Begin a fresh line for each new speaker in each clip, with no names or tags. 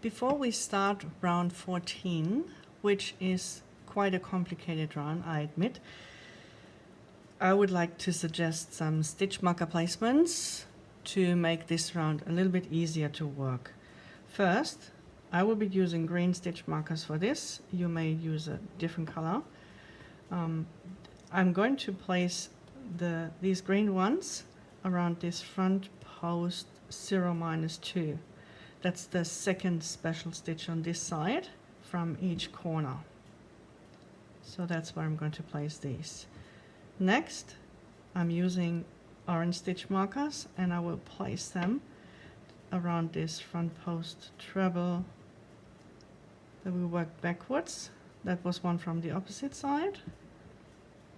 Before we start round 14, which is quite a complicated round, I admit, I would like to suggest some stitch marker placements to make this round a little bit easier to work. First, I will be using green stitch markers for this. You may use a different color. I'm going to place these green ones around this front post 0-2. That's the second special stitch on this side from each corner. So that's where I'm going to place these. Next, I'm using orange stitch markers and I will place them around this front post treble. Then we work backwards. That was one from the opposite side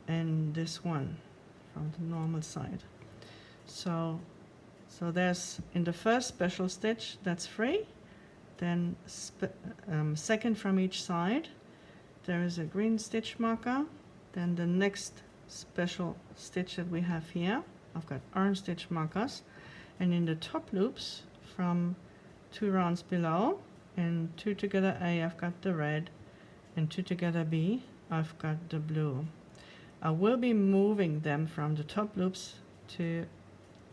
and this one from the normal side. So there's in the first special stitch, that's free. Then second from each side, there is a green stitch marker. Then the next special stitch that we have here, I've got orange stitch markers. And in the top loops from 2 rounds below and 2 together A, I've got the red, and 2 together B, I've got the blue. I will be moving them from the top loops to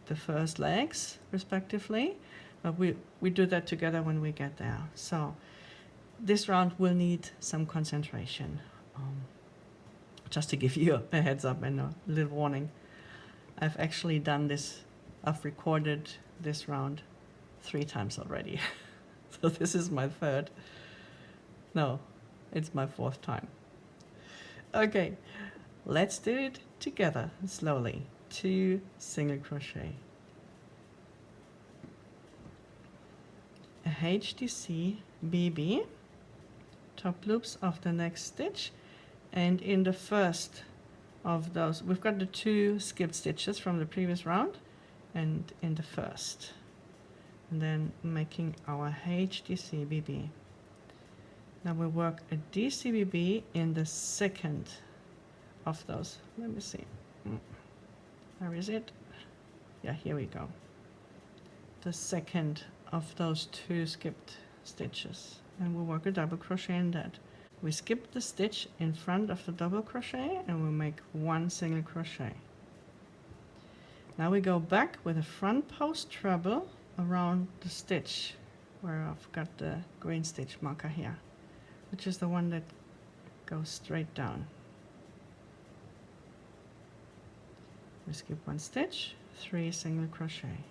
the first legs respectively, but we do that together when we get there. So this round will need some concentration. Just to give you a heads up and a little warning, I've actually done this, I've recorded this round 3 times already. So this is my third, no, it's my 4th time. Okay, let's do it together slowly. 2 single crochet, a HDC BB, top loops of the next stitch, and in the first of those we've got the 2 skipped stitches from the previous round, and in the first, and then making our HDC BB. Now we work a DCBB in the second of those. Let me see. Where is it? Yeah, here we go. The second of those 2 skipped stitches. And we'll work a double crochet in that. We skip the stitch in front of the double crochet and we'll make 1 single crochet. Now we go back with a front post treble around the stitch where I've got the green stitch marker here, which is the one that goes straight down. We skip 1 stitch, 3 single crochet.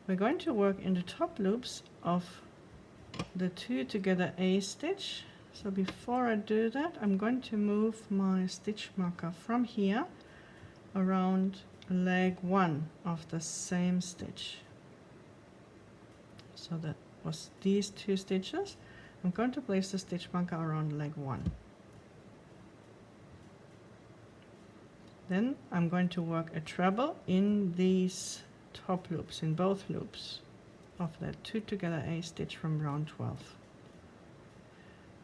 We're going to work in the top loops of the 2 together A stitch. So before I do that, I'm going to move my stitch marker from here around leg 1 of the same stitch. So that was these 2 stitches. I'm going to place the stitch marker around leg 1. Then I'm going to work a treble in these top loops, in both loops of that 2 together A stitch from round 12,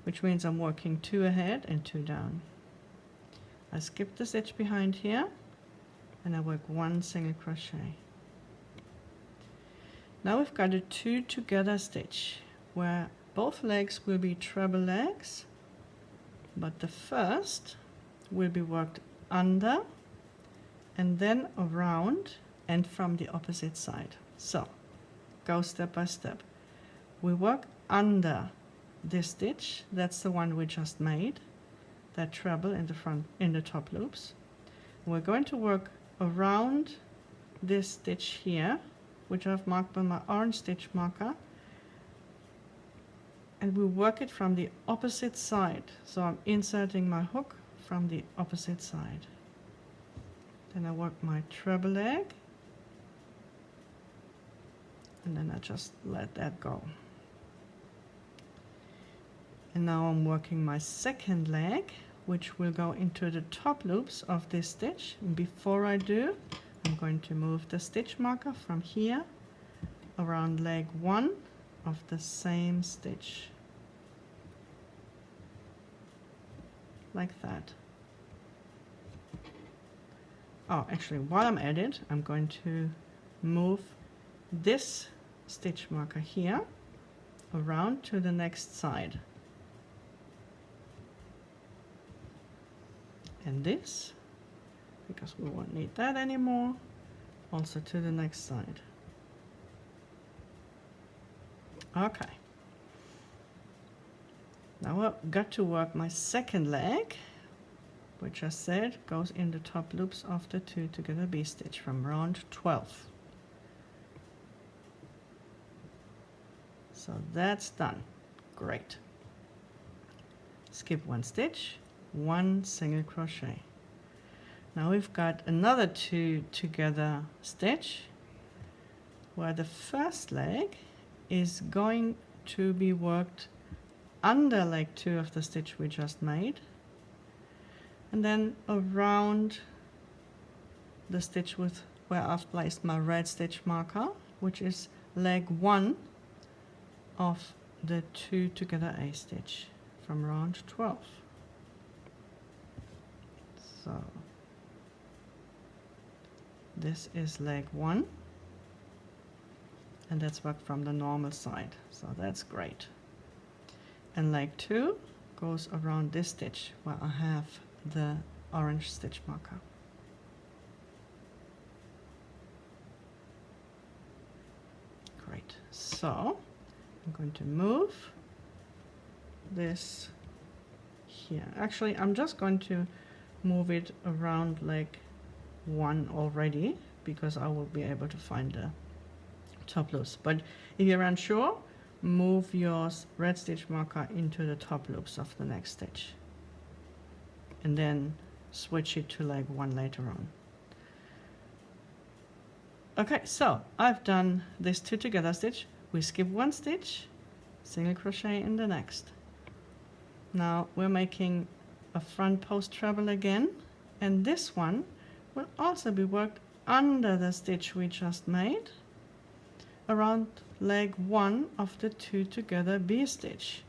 which means I'm working 2 ahead and 2 down. I skip the stitch behind here and I work 1 single crochet. Now we've got a 2 together stitch where both legs will be treble legs, but the first will be worked under and then around and from the opposite side. So go step by step. We work under this stitch, that's the one we just made, that treble in the front, in the top loops. We're going to work around this stitch here, which I've marked by my orange stitch marker, and we work it from the opposite side. So I'm inserting my hook from the opposite side. Then I work my treble leg, and then I just let that go. And now I'm working my second leg, which will go into the top loops of this stitch. And before I do, I'm going to move the stitch marker from here around leg 1 of the same stitch, like that. Oh, actually, while I'm at it, I'm going to move this stitch marker here around to the next side. And this, because we won't need that anymore, also to the next side. Okay. Now I've got to work my second leg, which I said goes in the top loops of the 2 together B stitch from round 12. So that's done. Great. Skip 1 stitch, 1 single crochet. Now we've got another 2 together stitch where the first leg is going to be worked under leg 2 of the stitch we just made, and then around the stitch with where I've placed my red stitch marker, which is leg 1 of the 2 together A stitch from round 12. So this is leg 1, and that's worked from the normal side, so that's great. And leg 2 goes around this stitch where I have the orange stitch marker. Great. So I'm going to move this here. Actually, I'm just going to move it around leg 1 already, because I will be able to find the top loops. But if you're unsure, move your red stitch marker into the top loops of the next stitch, and then switch it to leg 1 later on. Okay, so I've done this 2 together stitch. We skip 1 stitch, single crochet in the next. Now we're making a front post treble again, and this one will also be worked under the stitch we just made around leg 1 of the 2 together B stitch,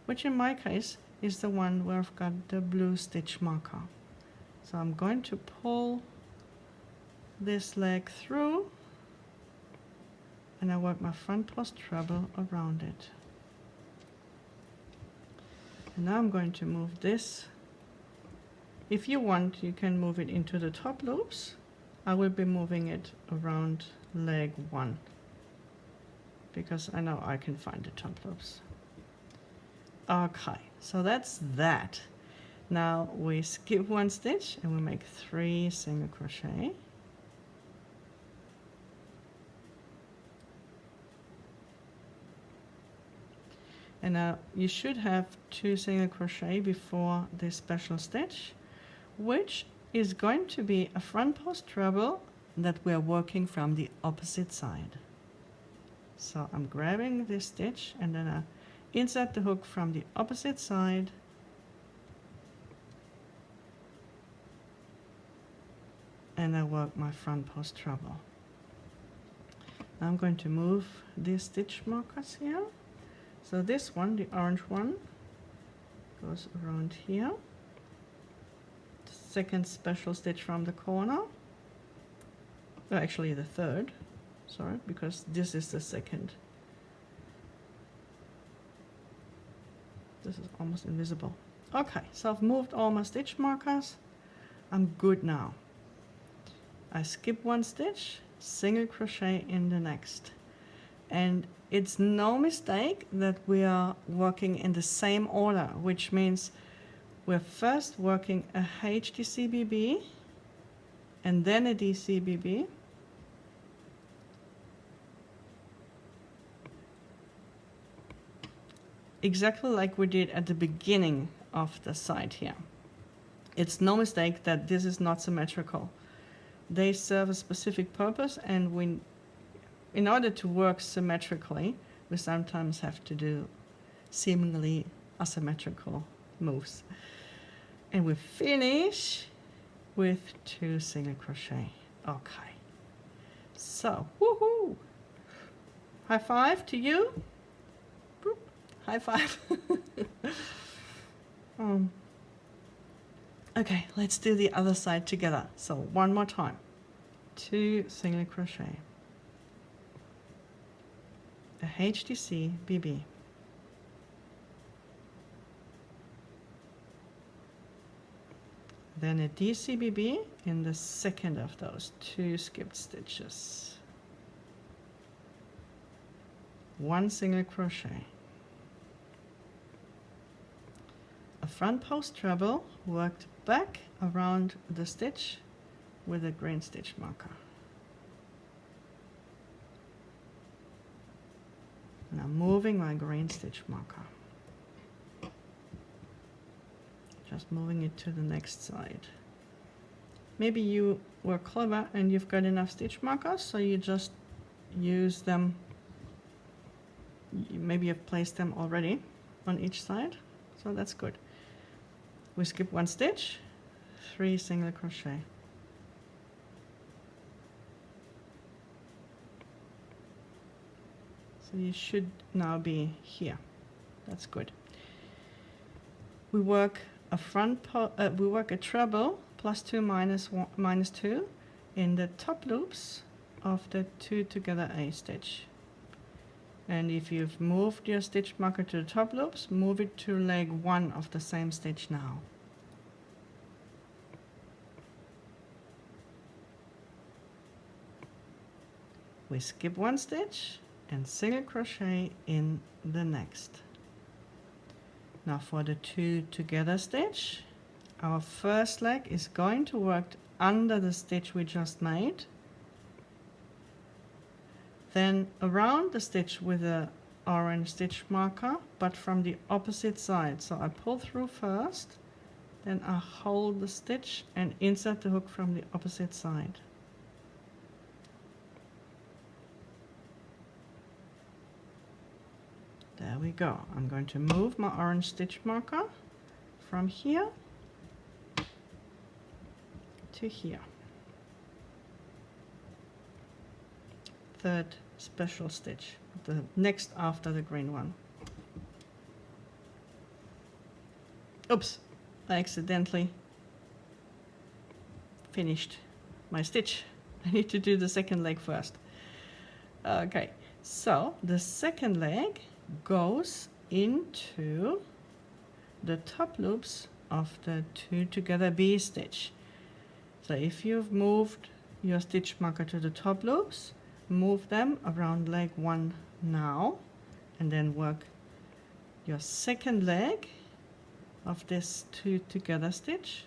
which in my case is the one where I've got the blue stitch marker. So I'm going to pull this leg through, and I work my front post treble around it. And now I'm going to move this. If you want, you can move it into the top loops. I will be moving it around leg 1, because I know I can find the top loops. Okay, so that's that. Now we skip 1 stitch and we make 3 single crochet. And now you should have 2 single crochet before this special stitch, which is going to be a front post treble that we are working from the opposite side. So I'm grabbing this stitch and then I insert the hook from the opposite side, and I work my front post treble. Now I'm going to move these stitch markers here. So this one, the orange one, goes around here. Second special stitch from the corner. Well, actually the third, sorry, because this is the second. This is almost invisible. Okay, so I've moved all my stitch markers. I'm good now. I skip 1 stitch, single crochet in the next. And it's no mistake that we are working in the same order, which means we're first working a HDCBB and then a DCBB. Exactly like we did at the beginning of the side here. It's no mistake that this is not symmetrical. They serve a specific purpose, and in order to work symmetrically, we sometimes have to do seemingly asymmetrical moves. And we finish with 2 single crochet. Okay. So, woohoo! High five to you. Boop. High five. Okay, let's do the other side together. So one more time. 2 single crochet, a HDC BB, then a DC BB in the second of those 2 skipped stitches, 1 single crochet, a front post treble worked back around the stitch with a green stitch marker. And I'm moving my green stitch marker. Just moving it to the next side. Maybe you were clever and you've got enough stitch markers, so you just use them. Maybe you've placed them already on each side, so that's good. We skip 1 stitch, 3 single crochet. So you should now be here. That's good. We work a treble +2 -2 in the top loops of the 2 together A stitch. And if you've moved your stitch marker to the top loops, move it to leg 1 of the same stitch now. We skip 1 stitch and single crochet in the next. Now for the 2 together stitch, our first leg is going to work under the stitch we just made, then around the stitch with the orange stitch marker, but from the opposite side. So I pull through first, then I hold the stitch and insert the hook from the opposite side. There we go. I'm going to move my orange stitch marker from here to here. Third special stitch, the next after the green one. Oops, I accidentally finished my stitch. I need to do the second leg first. Okay, so the second leg goes into the top loops of the 2 together B stitch. So if you've moved your stitch marker to the top loops, move them around leg 1 now, and then work your second leg of this 2 together stitch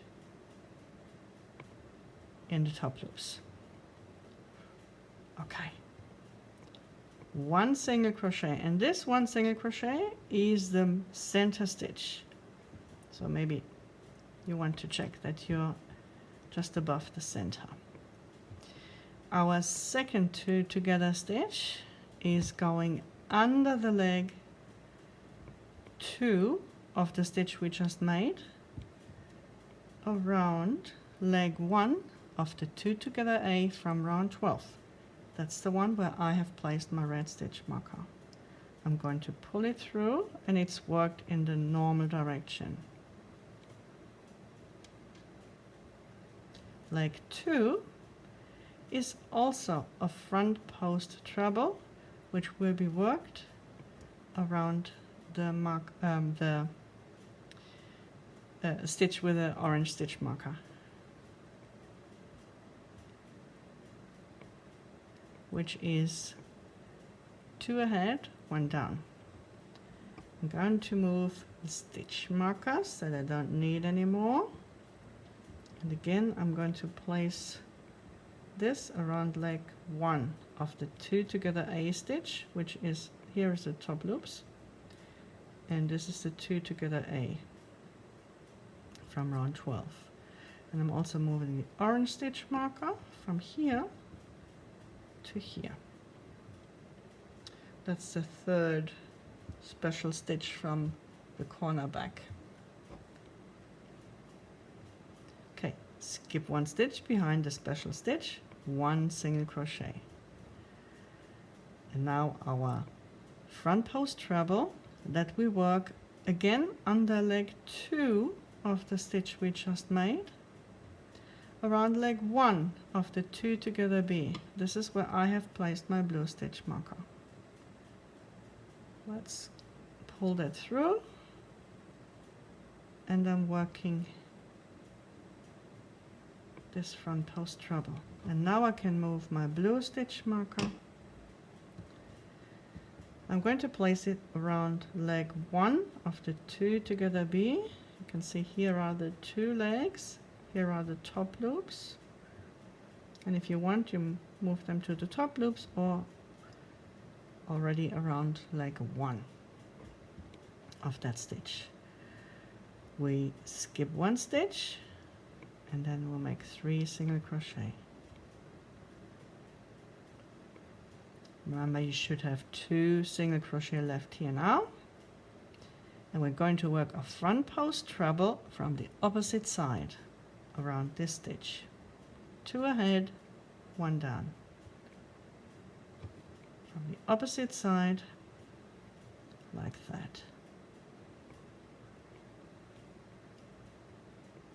in the top loops. Okay. 1 single crochet, and this 1 single crochet is the center stitch. So maybe you want to check that you're just above the center. Our second 2 together stitch is going under the leg 2 of the stitch we just made, around leg 1 of the 2 together A from round 12. That's the one where I have placed my red stitch marker. I'm going to pull it through, and it's worked in the normal direction. Leg 2 is also a front post treble, which will be worked around the stitch with the orange stitch marker, which is 2 ahead, 1 down. I'm going to move the stitch markers that I don't need anymore. And again, I'm going to place this around leg 1 of the 2 together A stitch, which is, here is the top loops, and this is the 2 together A from round 12. And I'm also moving the orange stitch marker from here to here. That's the third special stitch from the corner back. Okay, skip 1 stitch behind the special stitch, 1 single crochet. And now our front post treble that we work again under leg 2 of the stitch we just made, around leg 1 of the 2 together B. This is where I have placed my blue stitch marker. Let's pull that through, and I'm working this front post treble. And now I can move my blue stitch marker. I'm going to place it around leg 1 of the 2 together B. You can see here are the 2 legs, here are the top loops, and if you want, you move them to the top loops or already around leg 1 of that stitch. We skip 1 stitch, and then we'll make 3 single crochet. Remember, you should have 2 single crochet left here now, and we're going to work a front post treble from the opposite side around this stitch. 2 ahead, 1 down. From the opposite side, like that.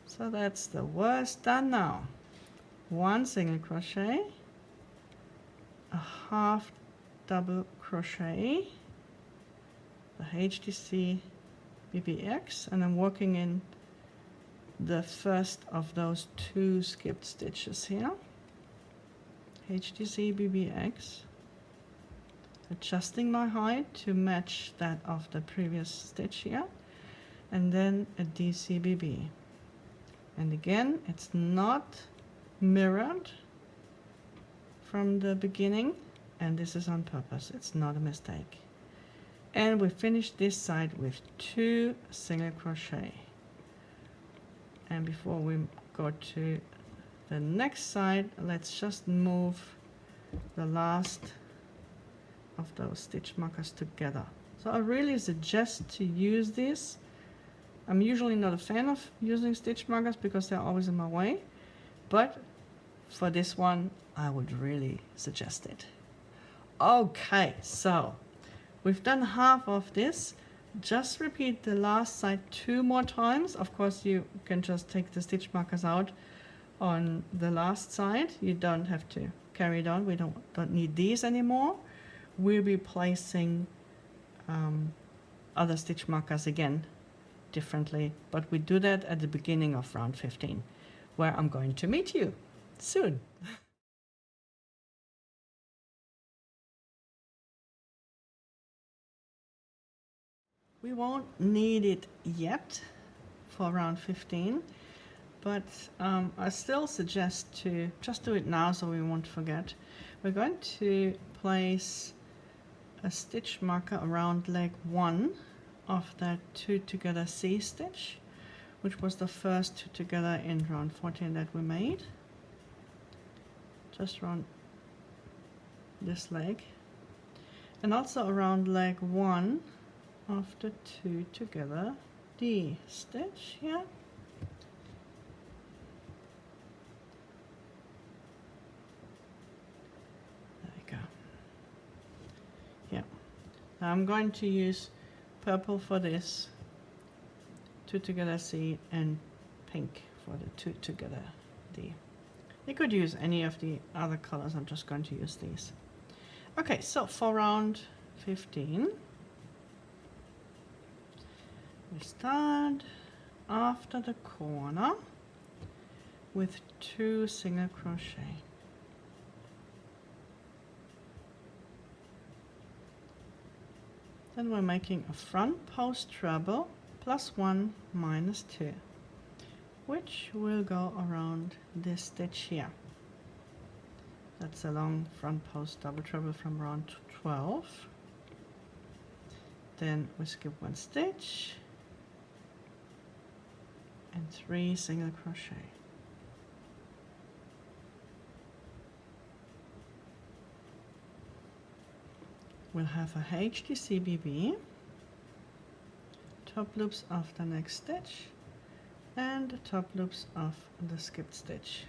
So that's the worst done now. 1 single crochet, a half double crochet, the HDC BBX, and I'm working in the first of those 2 skipped stitches here. HDC BBX, adjusting my height to match that of the previous stitch here, and then a DCBB. And again, it's not mirrored from the beginning, and this is on purpose, it's not a mistake. And we finish this side with 2 single crochet. And before we go to the next side, let's just move the last of those stitch markers together. So I really suggest to use this. I'm usually not a fan of using stitch markers because they're always in my way, but for this one I would really suggest it. Okay, so we've done half of this. Just repeat the last side 2 more times. Of course, you can just take the stitch markers out on the last side. You don't have to carry it on. We don't need these anymore. We'll be placing other stitch markers again differently, but we do that at the beginning of round 15, where I'm going to meet you soon. We won't need it yet for round 15, but I still suggest to just do it now so we won't forget. We're going to place a stitch marker around leg 1 of that 2 together C stitch, which was the first 2 together in round 14 that we made. Just around this leg, and also around leg 1 of the 2 together D stitch here. There we go. Yeah, now I'm going to use purple for this 2 together C and pink for the 2 together D. You could use any of the other colors, I'm just going to use these. Okay, so for round 15, we start after the corner with 2 single crochet. Then we're making a front post treble +1 -2, which will go around this stitch here. That's a long front post double treble from round 12. Then we skip 1 stitch and 3 single crochet. We'll have a HDCBB, top loops of the next stitch, and the top loops of the skipped stitch.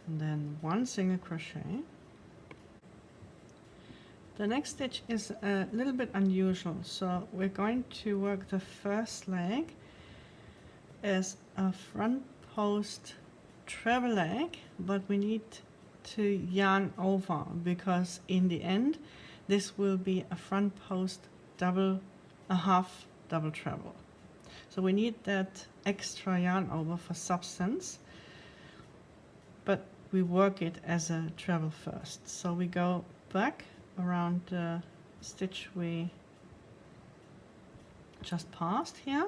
And then 1 single crochet, The next stitch is a little bit unusual, so we're going to work the first leg as a front post treble leg, but we need to yarn over because in the end this will be a front post double, a half double treble. So we need that extra yarn over for substance, but we work it as a treble first. So we go back around the stitch we just passed here.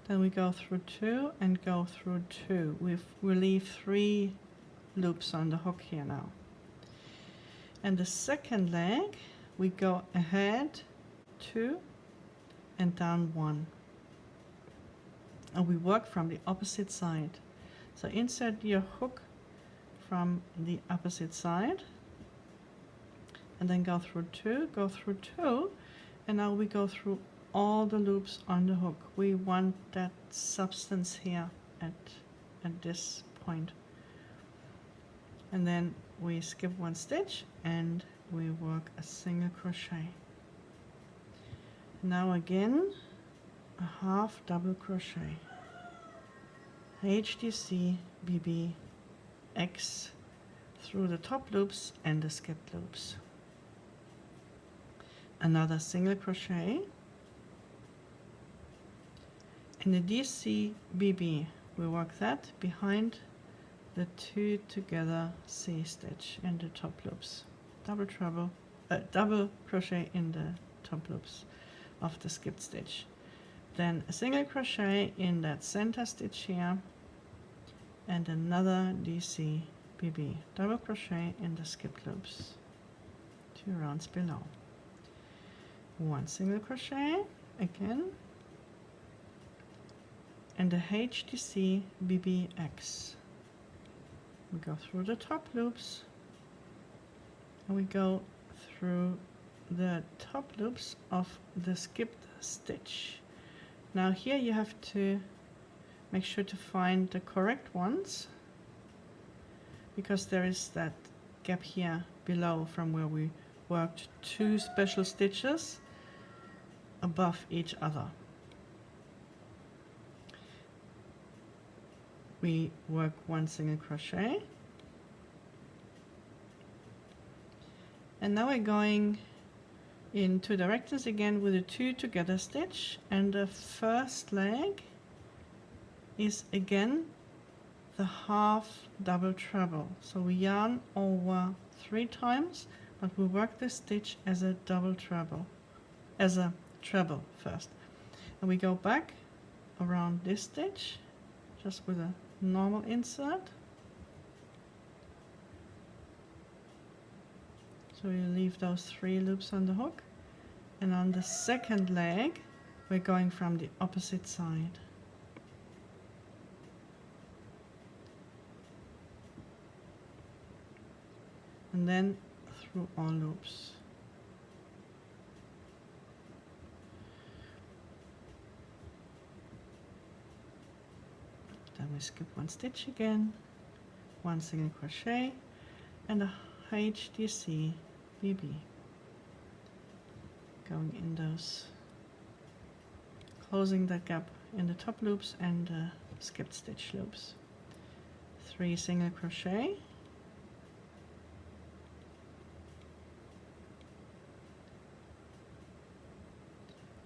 Then we go through 2 and go through 2. We leave 3 loops on the hook here now. And the second leg, we go ahead 2 and down 1. And we work from the opposite side. So insert your hook from the opposite side. And then go through 2, go through 2, and now we go through all the loops on the hook. We want that substance here at this point. And then we skip 1 stitch and we work a single crochet. Now again a half double crochet, HDC, BB, X through the top loops and the skipped loops. Another single crochet, in the DC BB we work that behind the 2 together C stitch in the top loops, double treble, double crochet in the top loops of the skipped stitch, then a single crochet in that center stitch here and another DC BB, double crochet in the skipped loops 2 rounds below. 1 single crochet again, and the HDC BBX. We go through the top loops and we go through the top loops of the skipped stitch. Now here you have to make sure to find the correct ones because there is that gap here below from where we worked 2 special stitches above each other. We work 1 single crochet, and now we're going in 2 directions again with a 2 together stitch, and the first leg is again the half double treble. So we yarn over 3 times, but we work the stitch as a double treble, as a treble first, and we go back around this stitch just with a normal insert. So you leave those 3 loops on the hook, and on the second leg we're going from the opposite side. And then through all loops. Then we skip 1 stitch again, 1 single crochet and a HDC BB, going in those, closing that gap in the top loops and the skipped stitch loops. 3 single crochet,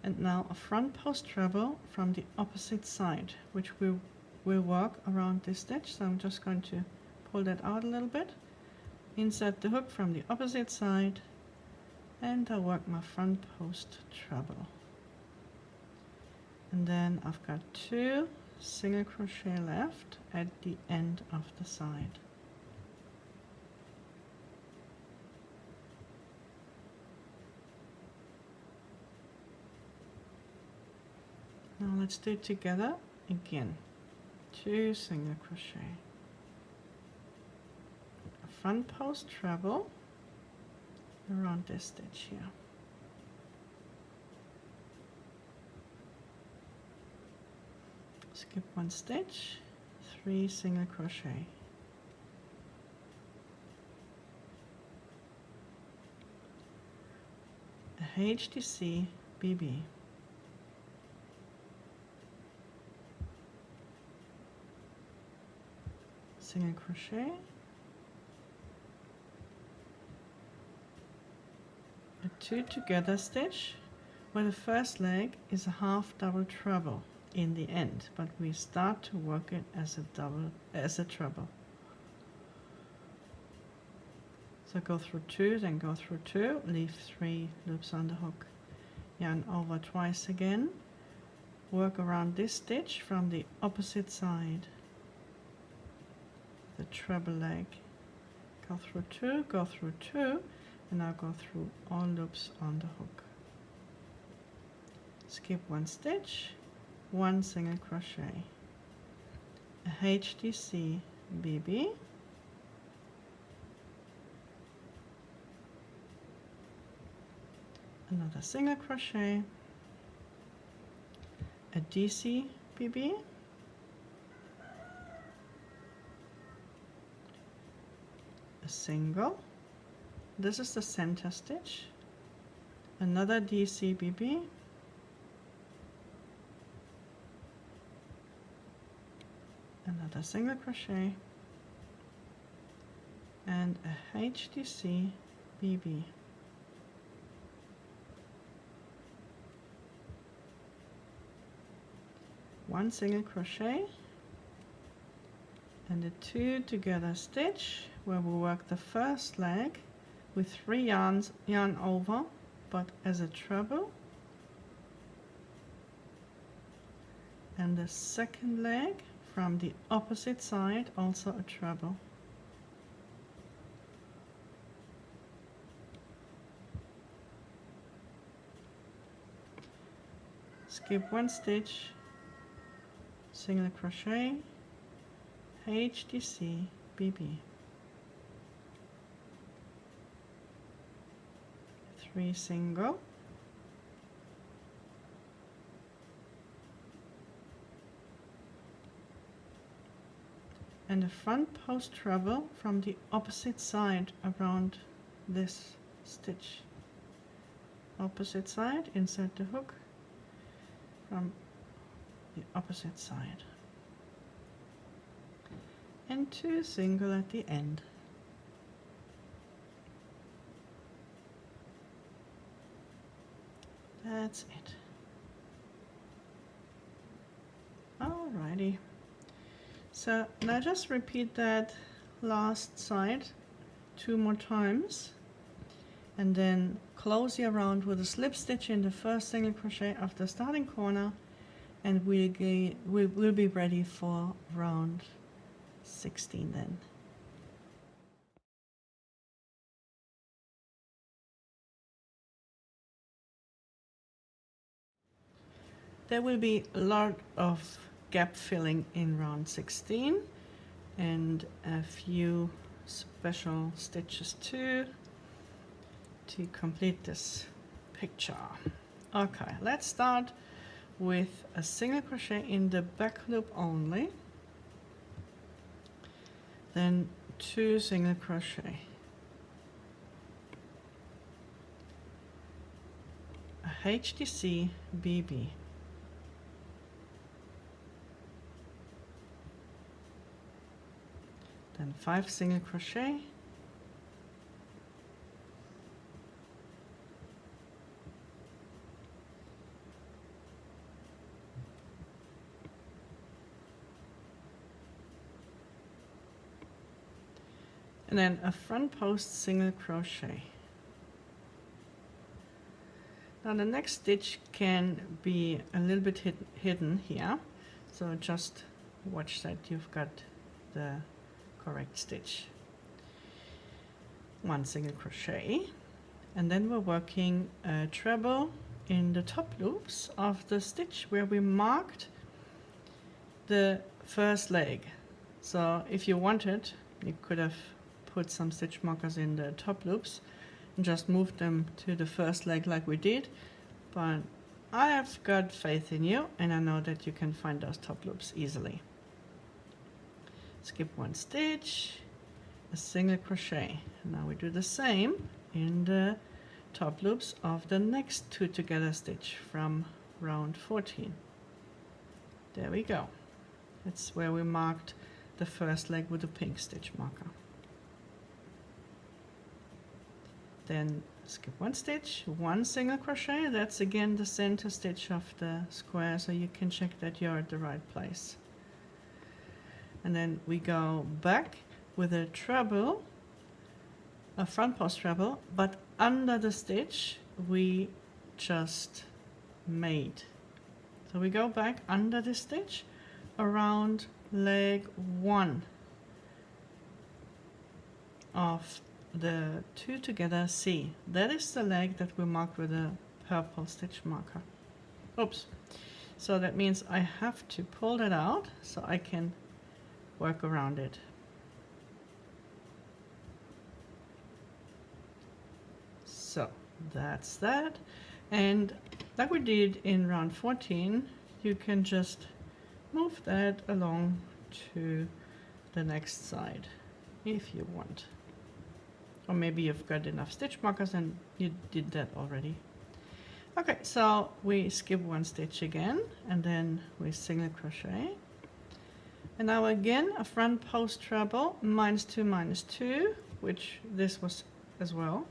and now a front post treble from the opposite side, which we will work around this stitch. So I'm just going to pull that out a little bit, insert the hook from the opposite side, and I'll work my front post treble. And then I've got 2 single crochet left at the end of the side. Now let's do it together again. 2 single crochet, a front post treble around this stitch here, skip 1 stitch, 3 single crochet, HDC BB, single crochet, a 2 together stitch where the first leg is a half double treble in the end, but we start to work it as a treble. So go through 2, then go through 2, leave 3 loops on the hook, yarn over twice again, work around this stitch from the opposite side, the treble leg, go through 2, go through 2, and now go through all loops on the hook. Skip 1 stitch, 1 single crochet, a HDC BB, another single crochet, a DC BB, a single, this is the center stitch, another DC BB, another single crochet, and a HDC BB. One single crochet and a 2 together stitch where we work the first leg with 3 yarn over, but as a treble, and the second leg from the opposite side also a treble. Skip 1 stitch, single crochet, HDC BB, 3 single, and a front post treble from the opposite side around this stitch. Opposite side, insert the hook from the opposite side, and 2 single at the end. That's it. Alrighty. So now just repeat that last side 2 more times, and then close your round with a slip stitch in the first single crochet of the starting corner, and we'll be ready for round 16 then. There will be a lot of gap filling in round 16 and a few special stitches too to complete this picture. Okay, let's start with a single crochet in the back loop only, then 2 single crochet, a HDC BB, then 5 single crochet, and then a front post single crochet. Now the next stitch can be a little bit hidden here, so just watch that you've got the correct stitch. 1 single crochet, and then we're working a treble in the top loops of the stitch where we marked the first leg. So if you wanted, you could have put some stitch markers in the top loops and just moved them to the first leg like we did, but I have got faith in you and I know that you can find those top loops easily. Skip 1 stitch, a single crochet. Now we do the same in the top loops of the next 2 together stitch from round 14. There we go. That's where we marked the first leg with a pink stitch marker. Then skip 1 stitch, 1 single crochet. That's again the center stitch of the square, so you can check that you're at the right place. And then we go back with a treble, a front post treble, but under the stitch we just made. So we go back under the stitch around leg 1 of the 2 together C. That is the leg that we marked with a purple stitch marker. Oops. So that means I have to pull that out so I can work around it. So that's that. And like we did in round 14, you can just move that along to the next side if you want. Or maybe you've got enough stitch markers and you did that already. Okay, so we skip 1 stitch again and then we single crochet. And now again a front post treble, -2 -2, which this was as well.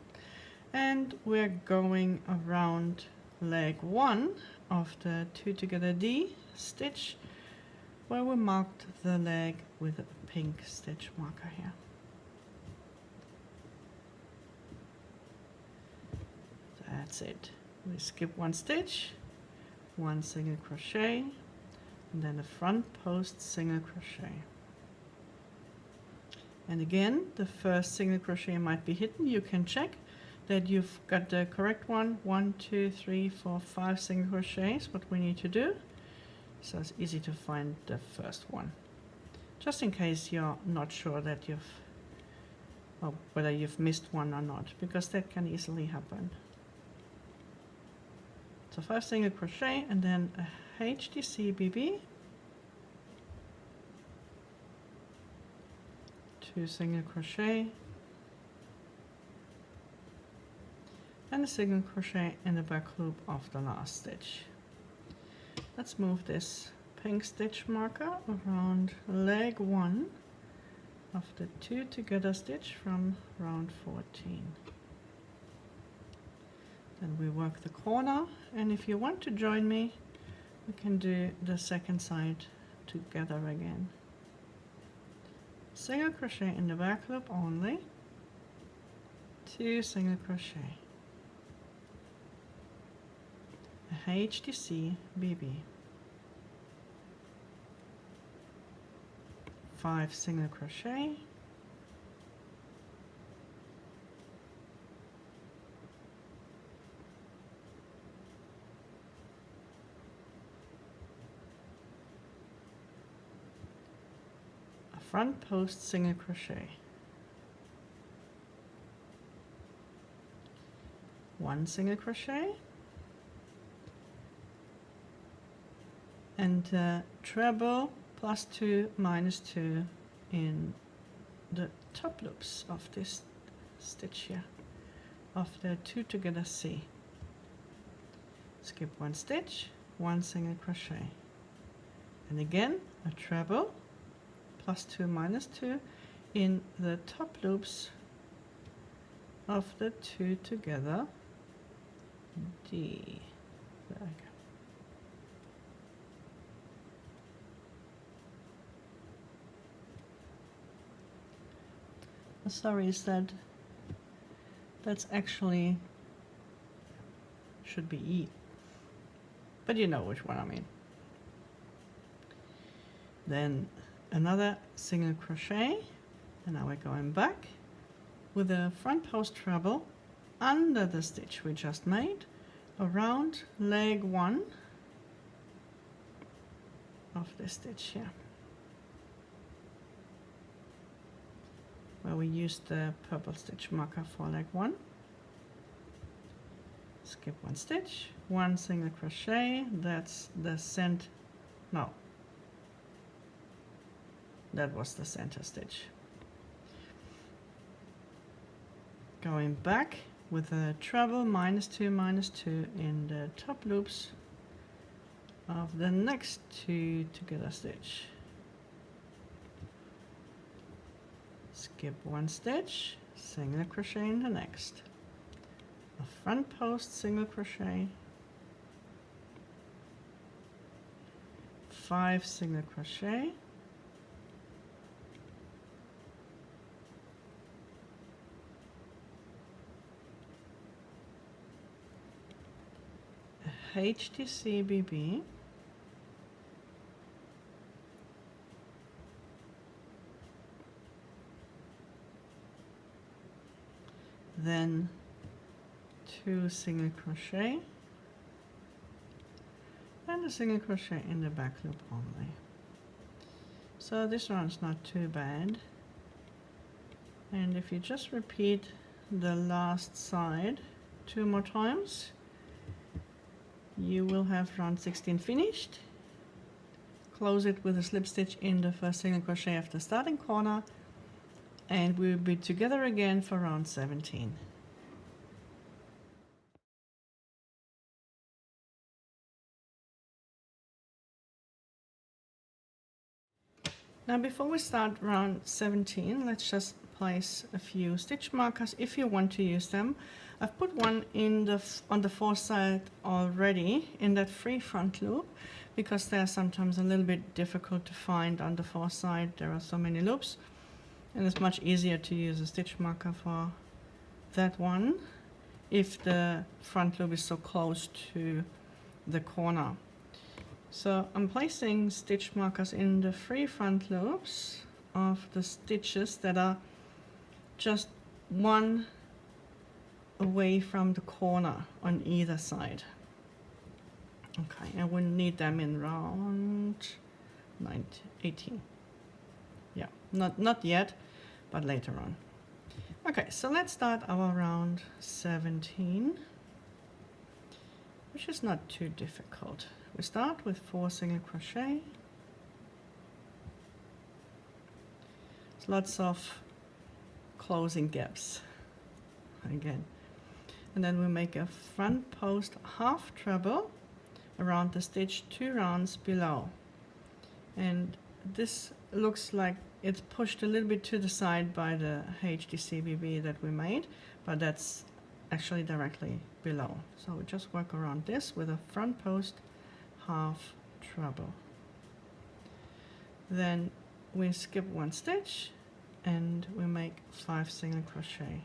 And we're going around leg 1 of the 2 together D stitch, where we marked the leg with a pink stitch marker here. That's it. We skip 1 stitch, 1 single crochet, and then a front post single crochet. And again, the first single crochet might be hidden. You can check that you've got the correct one. 1, 2, 3, 4, 5 single crochets, what we need to do. So it's easy to find the first one. Just in case you're not sure that whether you've missed one or not, because that can easily happen. So 5 single crochet and then a HDC BB, 2 single crochet, and a single crochet in the back loop of the last stitch. Let's move this pink stitch marker around leg 1 of the 2 together stitch from round 14. Then we work the corner, and if you want to join me, we can do the second side together again. Single crochet in the back loop only, 2 single crochet, a HDC BB, 5 single crochet, front post single crochet, 1 single crochet, and treble +2 -2 in the top loops of this stitch here of the 2 together C. Skip 1 stitch, 1 single crochet, and again a treble +2 -2 in the top loops of the 2 together D. There we go. Sorry, that's actually should be E, but you know which one I mean. Then another single crochet, and now we're going back with a front post treble under the stitch we just made around leg 1 of this stitch here, where we used the purple stitch marker for leg 1. Skip 1 stitch, 1 single crochet, that's the that was the center stitch. Going back with a treble -2 in the top loops of the next 2 together stitch. Skip 1 stitch, single crochet in the next, a front post single crochet, 5 single crochet, a HTC BB, then 2 single crochet and a single crochet in the back loop only. So this one's not too bad. And if you just repeat the last side 2 more times, you will have round 16 finished. Close it with a slip stitch in the first single crochet after starting corner, and we'll be together again for round 17. Now before we start round 17, let's just place a few stitch markers if you want to use them. I've put one in on the fourth side already in that free front loop, because they're sometimes a little bit difficult to find on the fourth side. There are so many loops, and it's much easier to use a stitch marker for that one if the front loop is so close to the corner. So I'm placing stitch markers in the free front loops of the stitches that are just one away from the corner on either side. Okay, and we'll need them in round 18. Yeah, not yet, but later on. Okay, so let's start our round 17, which is not too difficult. We start with 4 single crochet. There's lots of closing gaps again. And then we make a front post half treble around the stitch 2 rounds below. And this looks like it's pushed a little bit to the side by the HDC BB that we made, but that's actually directly below. So we just work around this with a front post half treble. Then we skip 1 stitch and we make 5 single crochet.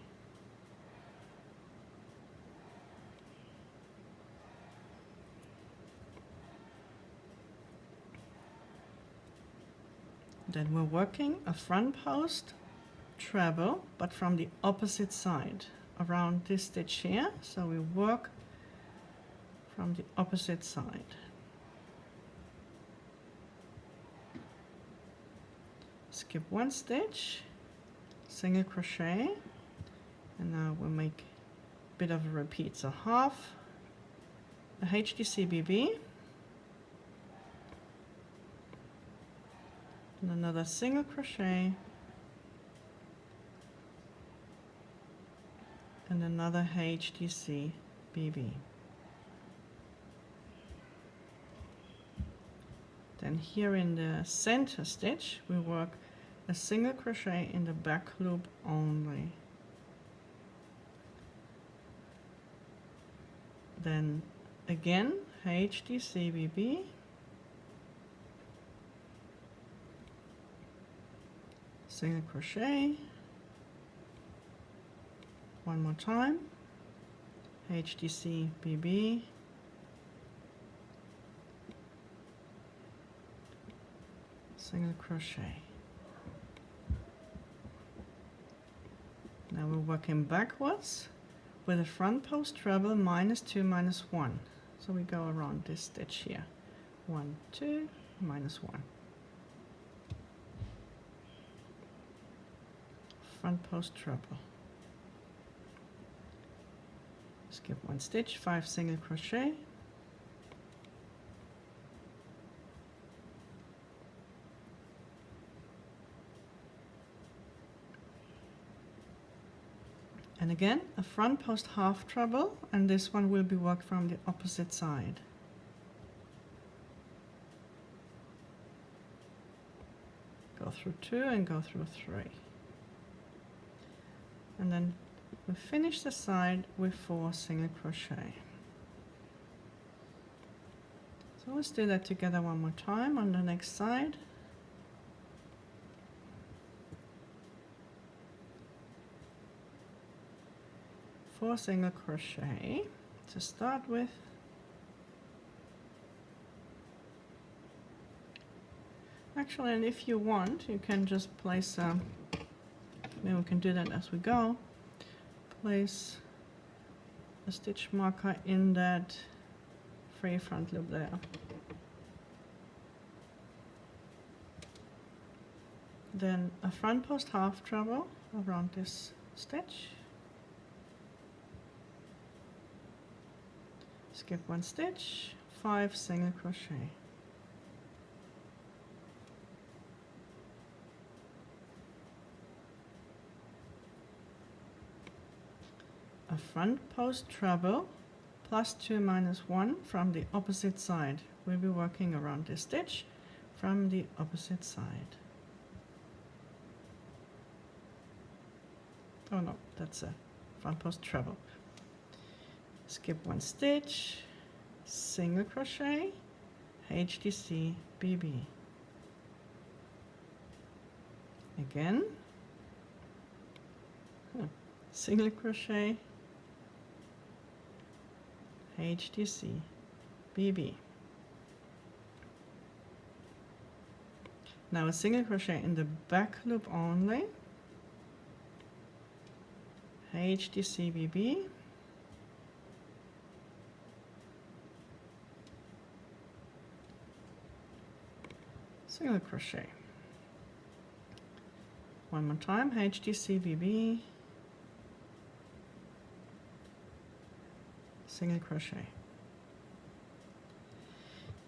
Then we're working a front post treble, but from the opposite side around this stitch here. So we work from the opposite side. Skip 1 stitch, single crochet, and now we'll make a bit of a repeat. So half a HDC BB, and another single crochet, and another HDC BB. Then here in the center stitch we work a single crochet in the back loop only. Then again HDC BB, single crochet, 1 more time, HDC BB, single crochet. Now we're working backwards with a front post treble -2 -1. So we go around this stitch here, 1 2 -1. Front post treble. Skip 1 stitch, 5 single crochet, And again, a front post half treble, and this one will be worked from the opposite side. Go through 2 and go through 3. And then we finish the side with 4 single crochet. So let's do that together one more time on the next side. Four single crochet to start with. Actually, and if you want, you can just place maybe we can do that as we go. Place a stitch marker in that free front loop there. Then a front post half treble around this stitch. Skip 1 stitch, 5 single crochet. A front post treble plus 2 minus 1 from the opposite side. We'll be working around this stitch from the opposite side. Oh no, that's a front post treble. Skip 1 stitch, single crochet, HDC, BB. Again, single crochet, HDC, BB. Now a single crochet in the back loop only, HDC, BB. Single crochet. One more time, HDC, BB, single crochet.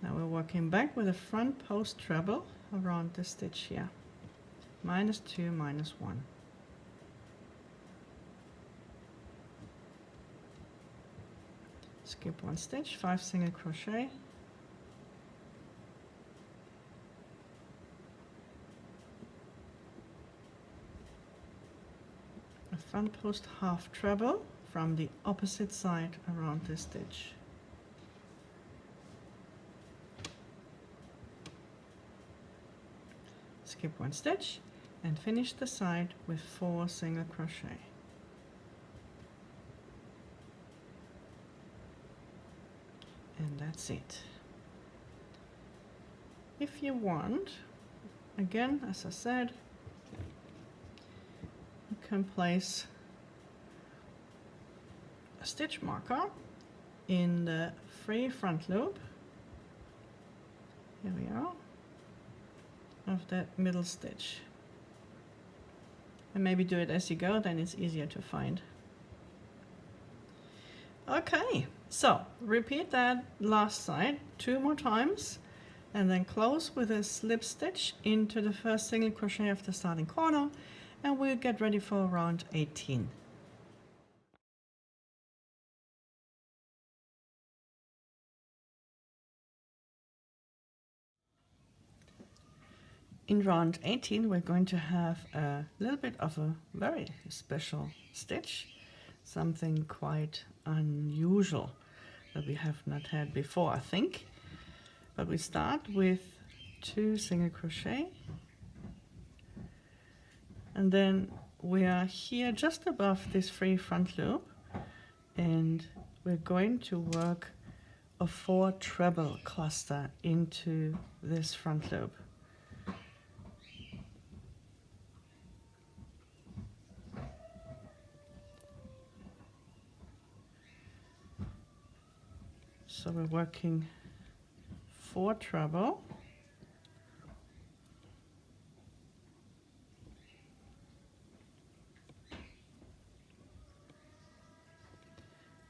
Now we're working back with a front post treble around the stitch here. Minus 2, minus 1. Skip 1 stitch, 5 single crochet. A front post half treble from the opposite side around this stitch. Skip 1 stitch and finish the side with 4 single crochet. And that's it. If you want, again, as I said, you can place a stitch marker in the free front loop. Here we are, of that middle stitch. And maybe do it as you go, then it's easier to find. Okay, so repeat that last side 2 more times and then close with a slip stitch into the first single crochet of the starting corner, and we'll get ready for round 18. In round 18 we're going to have a little bit of a very special stitch, something quite unusual that we have not had before, I think. But we start with 2 single crochet, and then we are here just above this free front loop, and we're going to work a 4 treble cluster into this front loop. So we're working 4 treble,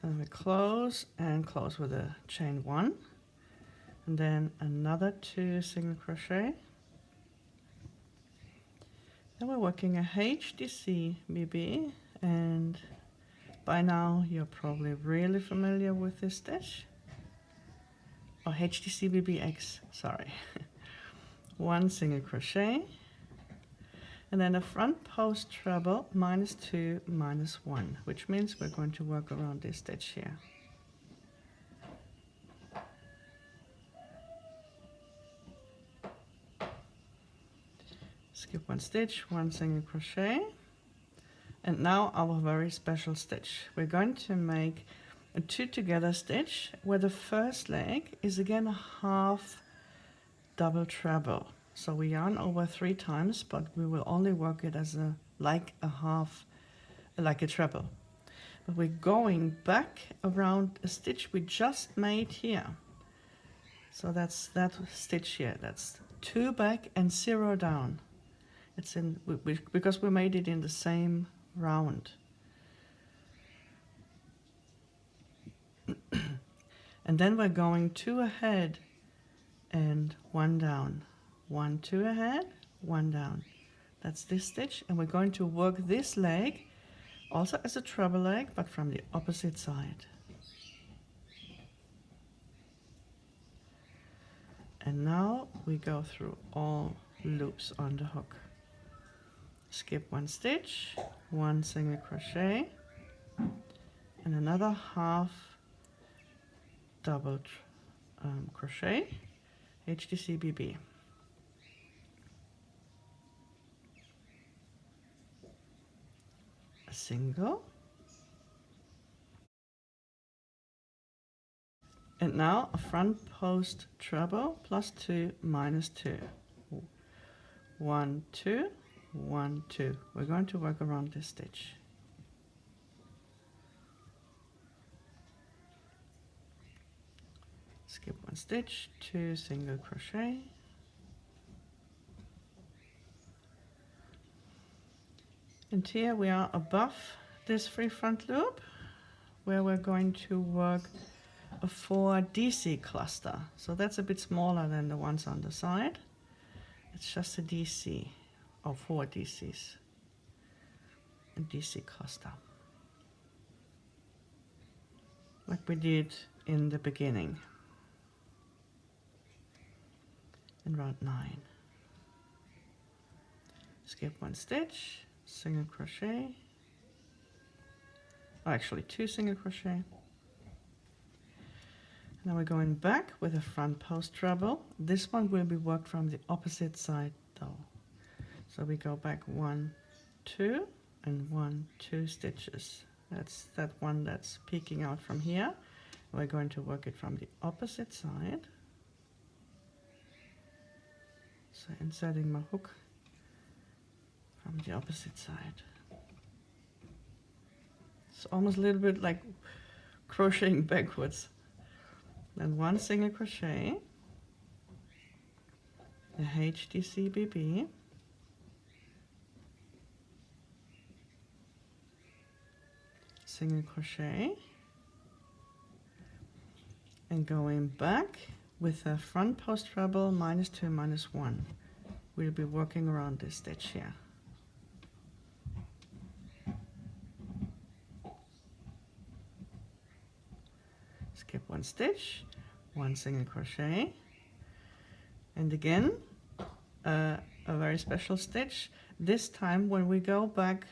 and we close and close with a chain 1, and then another 2 single crochet. Then we're working a HDC BB and By now you're probably really familiar with this stitch. Or HDCBBX, sorry. 1 single crochet, and then a front post treble -2 -1, which means we're going to work around this stitch here. Skip 1 stitch, 1 single crochet, and now our very special stitch. We're going to make a 2 together stitch where the first leg is again a half double treble. So we yarn over 3 times, but we will only work it as like a treble. But we're going back around a stitch we just made here. So that's that stitch here. That's 2 back and 0 down. It's in because we made it in the same round. And then we're going 2 ahead and 1 down. 1, 2 ahead, 1 down. That's this stitch, and we're going to work this leg also as a treble leg, but from the opposite side. And now we go through all loops on the hook. Skip 1 stitch, 1 single crochet, and another half double crochet, HDCBB. A single, and now a front post treble +2 -2. 1, 2, 1, 2. We're going to work around this stitch. Skip 1 stitch, 2 single crochet, and here we are above this free front loop where we're going to work a 4 DC cluster. So that's a bit smaller than the ones on the side. It's just a DC, or 4 DCs, a DC cluster, like we did in the beginning in round 9. Skip 1 stitch, single crochet, oh, actually 2 single crochet. Now we're going back with a front post treble. This one will be worked from the opposite side though. So we go back 1, 2, and 1, 2 stitches. That's that one that's peeking out from here. We're going to work it from the opposite side. So inserting my hook from the opposite side. It's almost a little bit like crocheting backwards. Then 1 single crochet, a HDCBB, single crochet, and going back with a front post treble -2 -1. We'll be working around this stitch here. Skip 1 stitch, 1 single crochet, and again a very special stitch. This time when we go back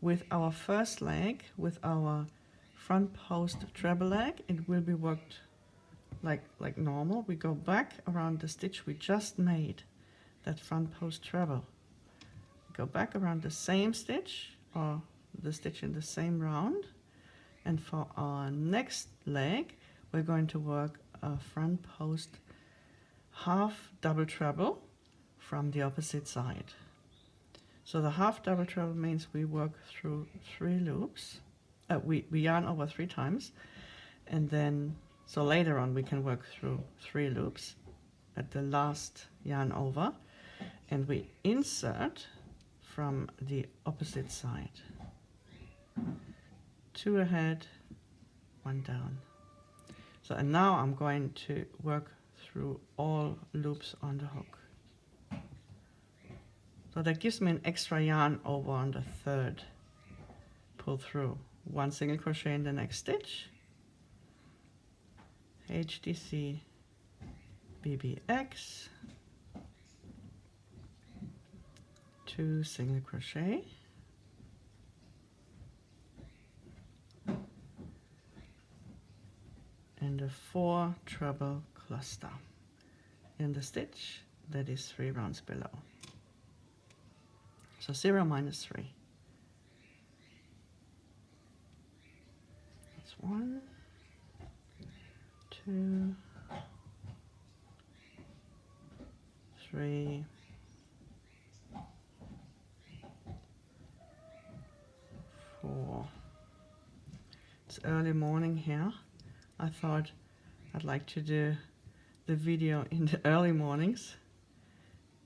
with our first leg, with our front post treble leg, it will be worked like normal. We go back around the stitch we just made, that front post treble. Go back around the same stitch, or the stitch in the same round, and for our next leg we're going to work a front post half double treble from the opposite side. So the half double treble means we work through 3 loops. We yarn over 3 times, and then so later on we can work through 3 loops at the last yarn over, and we insert from the opposite side. 2 ahead, 1 down. So and now I'm going to work through all loops on the hook. So that gives me an extra yarn over on the 3rd pull through. 1 single crochet in the next stitch, HDC BBX, 2 single crochet, and a 4 treble cluster in the stitch that is 3 rounds below. So 0 minus 3. That's 1, 2, 3, 4. It's early morning here. I thought I'd like to do the video in the early mornings,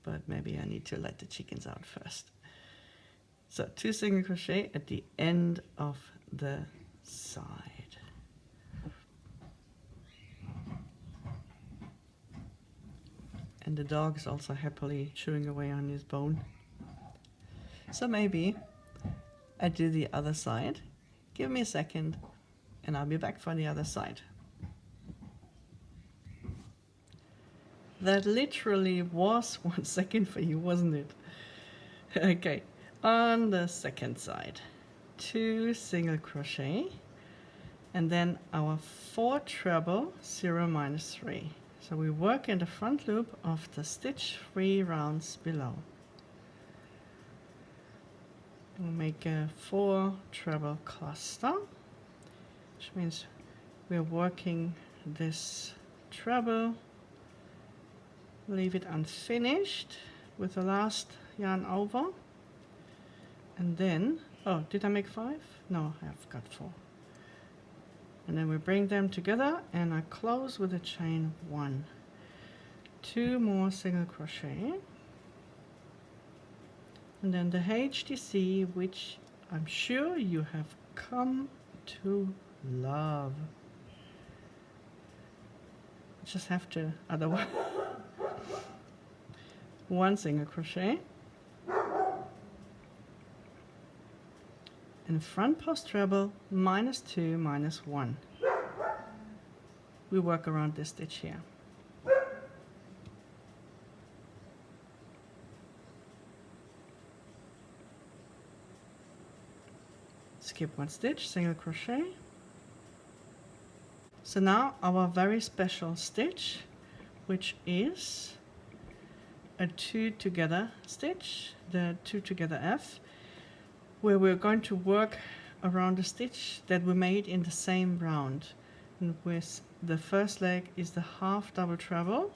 but maybe I need to let the chickens out first. So 2 single crochet at the end of the side. And the dog is also happily chewing away on his bone. So maybe I do the other side. Give me a second and I'll be back for the other side. That literally was 1 second for you, wasn't it? Okay, on the second side, 2 single crochet, and then our 4 treble, 0 minus 3. So we work in the front loop of the stitch 3 rounds below. We'll make a 4 treble cluster, which means we're working this treble, leave it unfinished with the last yarn over, and then, oh, did I make 5? No, I've got 4. And then we bring them together and I close with a chain 1. 2 more single crochet, and then the HDC, which I'm sure you have come to love. Just have to, otherwise 1 single crochet, and front post treble minus 2 minus 1. We work around this stitch here. Skip 1 stitch, single crochet. So now our very special stitch, which is a 2 together stitch, the 2 together F, where we're going to work around the stitch that we made in the same round. And with the first leg is the half double treble.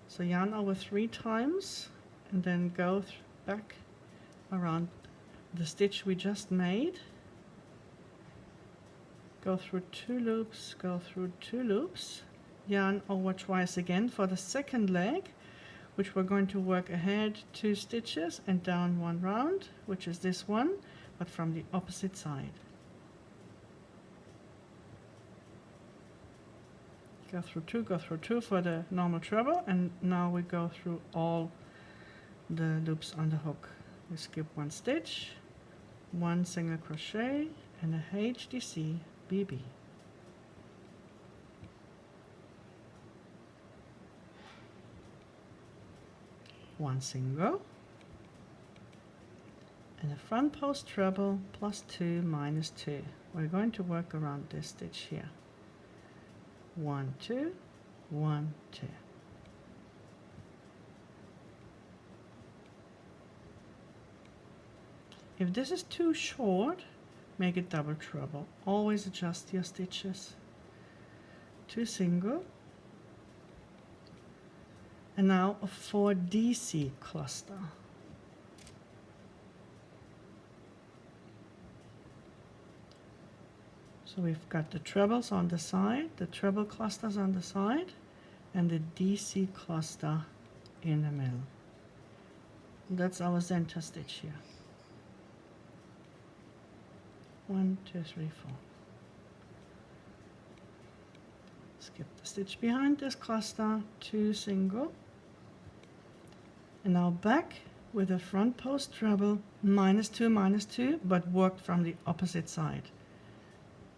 So yarn over 3 times and then go back around the stitch we just made. Go through 2 loops, go through 2 loops, yarn over twice again for the second leg, which we're going to work ahead 2 stitches and down 1 round, which is this one, but from the opposite side. Go through 2 for the normal treble, and now we go through all the loops on the hook. We skip 1 stitch, 1 single crochet, and a HDC BB. One single, and a front post treble plus 2 minus 2. We're going to work around this stitch here. 1 2 1 2. If this is too short, make it double treble. Always adjust your stitches. 2 single, and now a 4 DC cluster. So we've got the trebles on the side, the treble clusters on the side, and the DC cluster in the middle. That's our center stitch here. 1 2 3 4. Skip the stitch behind this cluster, 2 single, and now back with a front post treble minus 2 minus 2, but worked from the opposite side.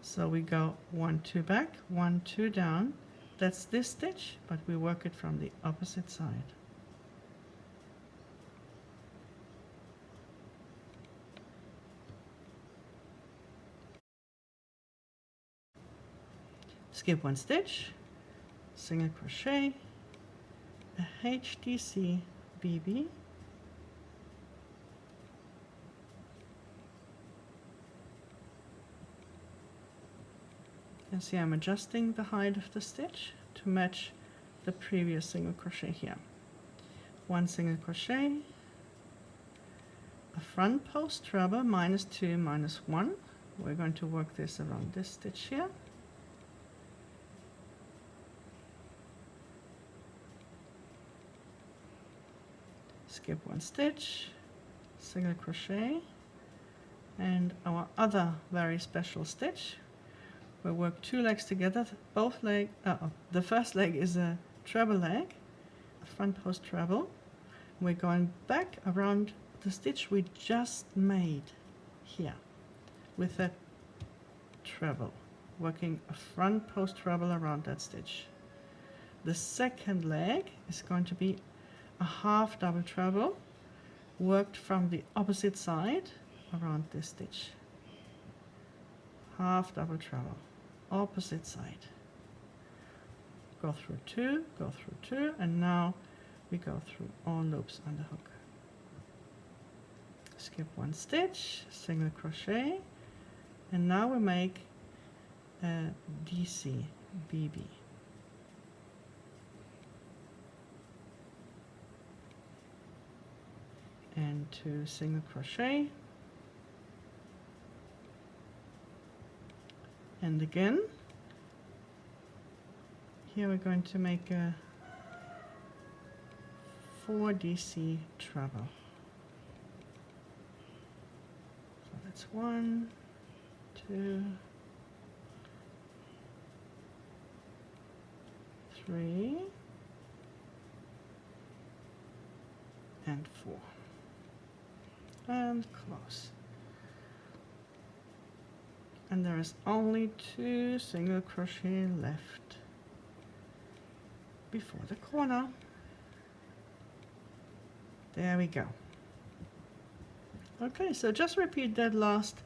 So we go 1, 2 back, 1, 2 down. That's this stitch, but we work it from the opposite side. Skip 1 stitch, single crochet, a HDC BB, and see I'm adjusting the height of the stitch to match the previous single crochet here. 1 single crochet, a front post treble -2 -1. We're going to work this around this stitch here. Skip 1 stitch, single crochet, and our other very special stitch. We'll work 2 legs together. The first leg is a treble leg, a front post treble. We're going back around the stitch we just made here with that treble, working a front post treble around that stitch. The second leg is going to be a half double treble worked from the opposite side around this stitch. Half double treble, opposite side. Go through 2, go through 2, and now we go through all loops on the hook. Skip 1 stitch, single crochet, and now we make a DC BB. And 2 single crochet, and again here we're going to make a 4 DC treble. So that's 1, 2, 3, and 4. And close. And there is only 2 single crochet left before the corner. There we go. Okay, so just repeat that last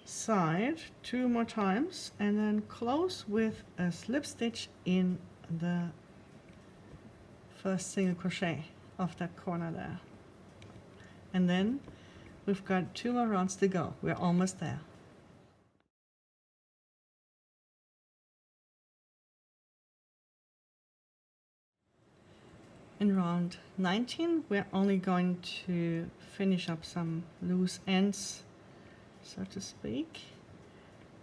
side 2 more times and then close with a slip stitch in the first single crochet of that corner there. And then we've got 2 more rounds to go. We're almost there. In round 19, we're only going to finish up some loose ends, so to speak,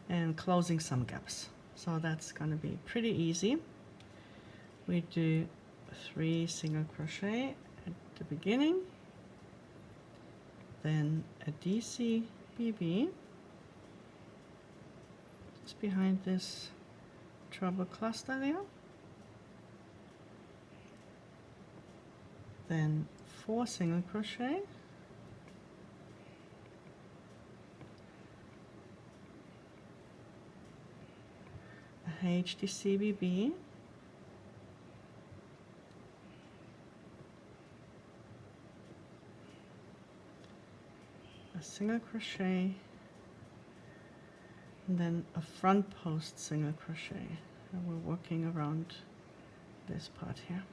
and closing some gaps. So that's going to be pretty easy. We do 3 single crochet at the beginning, then a DC BB just behind this treble cluster there, then 4 single crochet, a HDC BB, a single crochet, and then a front post single crochet, and we're working around this part here.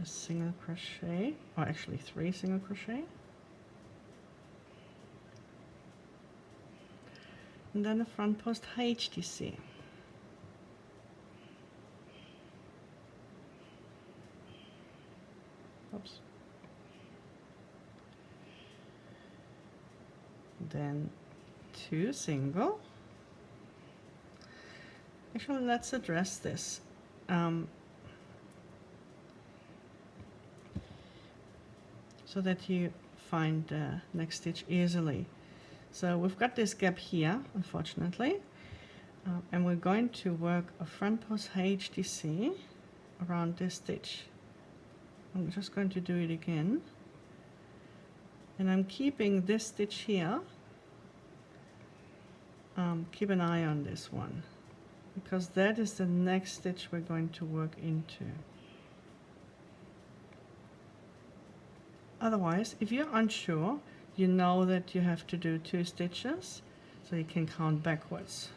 A single crochet, or actually 3 single crochet, and then a front post HDC. Oops. Then 2 single. Actually, let's address this. So that you find the next stitch easily. So we've got this gap here, unfortunately, and we're going to work a front post HDC around this stitch. I'm just going to do it again, and I'm keeping this stitch here keep an eye on this one, because that is the next stitch we're going to work into. Otherwise, if you're unsure, you know that you have to do 2 stitches, so you can count backwards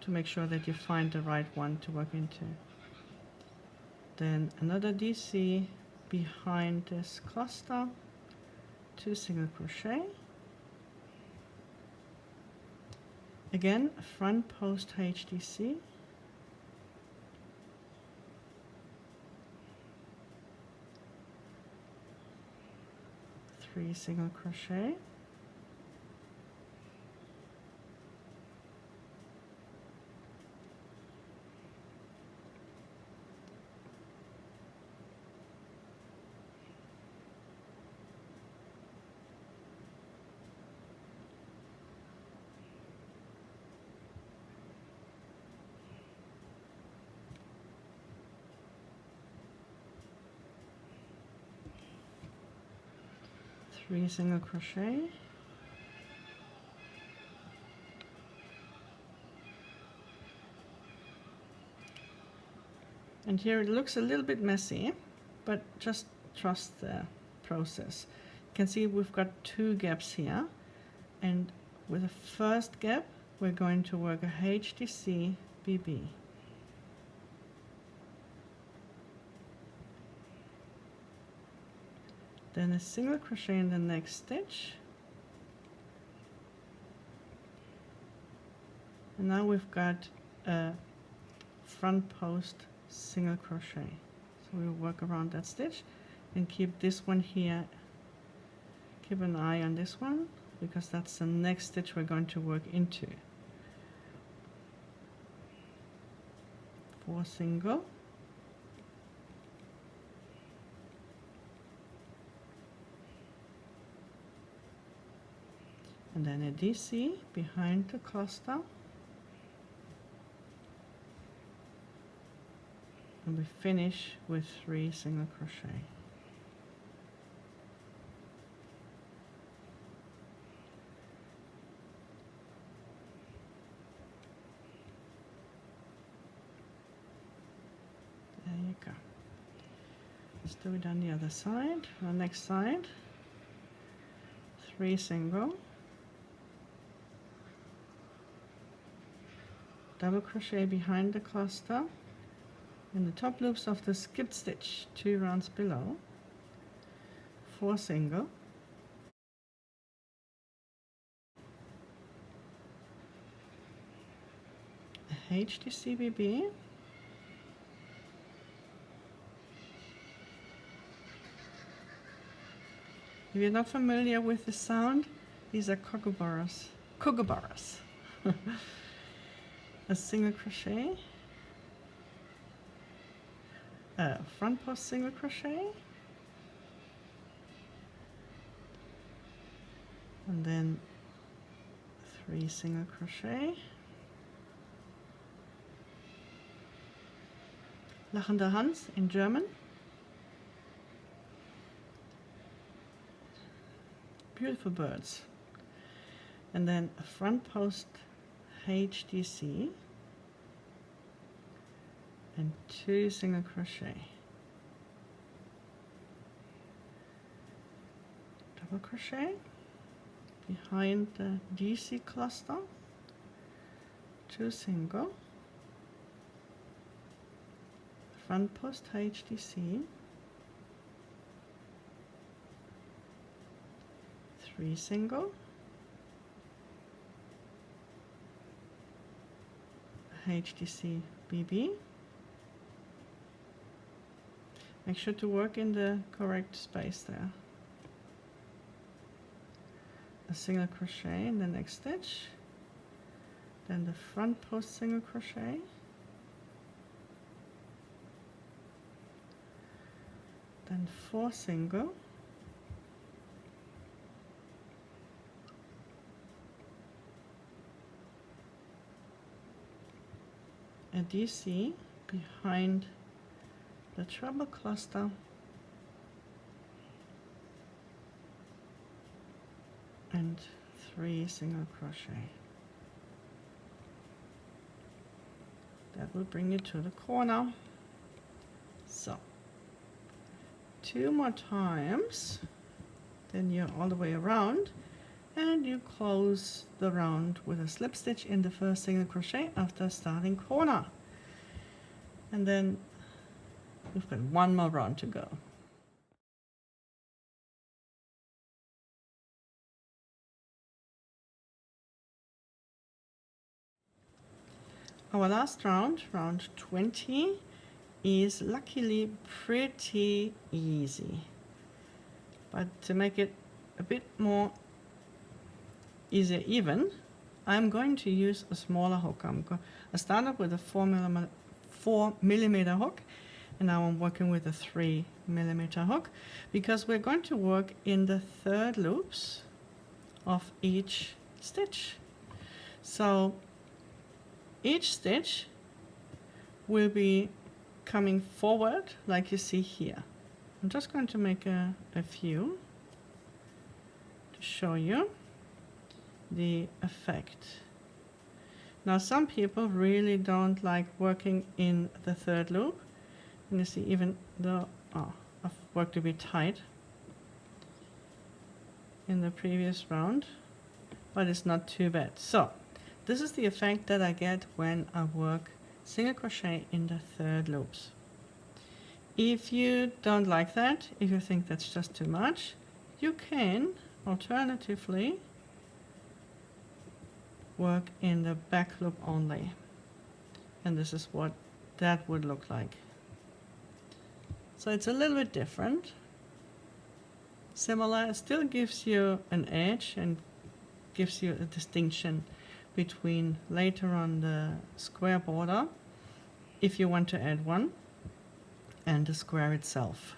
to make sure that you find the right one to work into. Then another DC behind this cluster, 2 single crochet. Again, front post HDC. Three single crochet. Three single crochet. And here it looks a little bit messy, but just trust the process. You can see we've got 2 gaps here, and with the first gap we're going to work a HDC BB. Then a single crochet in the next stitch. And now we've got a front post single crochet. So we'll work around that stitch and keep this one here. Keep an eye on this one, because that's the next stitch we're going to work into. 4 single. And then a DC behind the cluster. And we finish with 3 single crochet. There you go. Let's do it on the other side. On the next side, 3 single. Double crochet behind the cluster in the top loops of the skipped stitch 2 rounds below, 4 single, a HDC BB, if you're not familiar with the sound, these are kookaburras. Kookaburras. A single crochet, a front post single crochet, and then 3 single crochet, lachende Hans in German, beautiful birds, and then a front post HDC and 2 single crochet, double crochet behind the DC cluster, 2 single, front post HDC, 3 single, HDC BB. Make sure to work in the correct space there. A single crochet in the next stitch, then the front post single crochet, then 4 single, a DC behind the treble cluster, and 3 single crochet. That will bring you to the corner. So 2 more times, then you're all the way around, and you close the round with a slip stitch in the first single crochet after starting corner. And then we've got 1 more round to go. Our last round, round 20, is luckily pretty easy. But to make it a bit more easier even, I'm going to use a smaller hook. I started with a 4mm hook, and now I'm working with a 3mm hook, because we're going to work in the 3rd loops of each stitch. So each stitch will be coming forward like you see here. I'm just going to make a few to show you the effect. Now some people really don't like working in the 3rd loop, and you see even though I've worked a bit tight in the previous round, but it's not too bad. So this is the effect that I get when I work single crochet in the 3rd loops. If you don't like that, if you think that's just too much, you can alternatively work in the back loop only. And this is what that would look like. So it's a little bit different. Similar, it still gives you an edge and gives you a distinction between later on the square border, if you want to add one, and the square itself.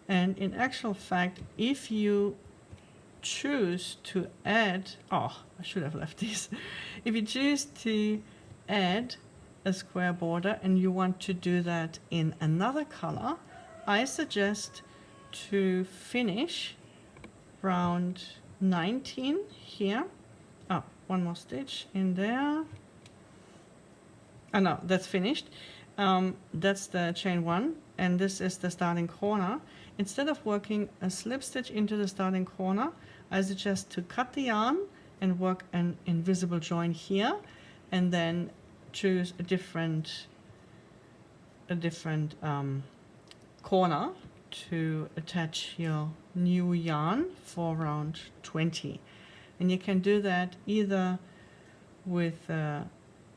And in actual fact, if you choose to add, I should have left these. If you choose to add a square border and you want to do that in another color, I suggest to finish round 19 here. 1 more stitch in there. No, that's finished. That's the chain 1, and this is the starting corner. Instead of working a slip stitch into the starting corner, I suggest to cut the yarn and work an invisible join here, and then choose a different corner to attach your new yarn for round 20. And you can do that either with let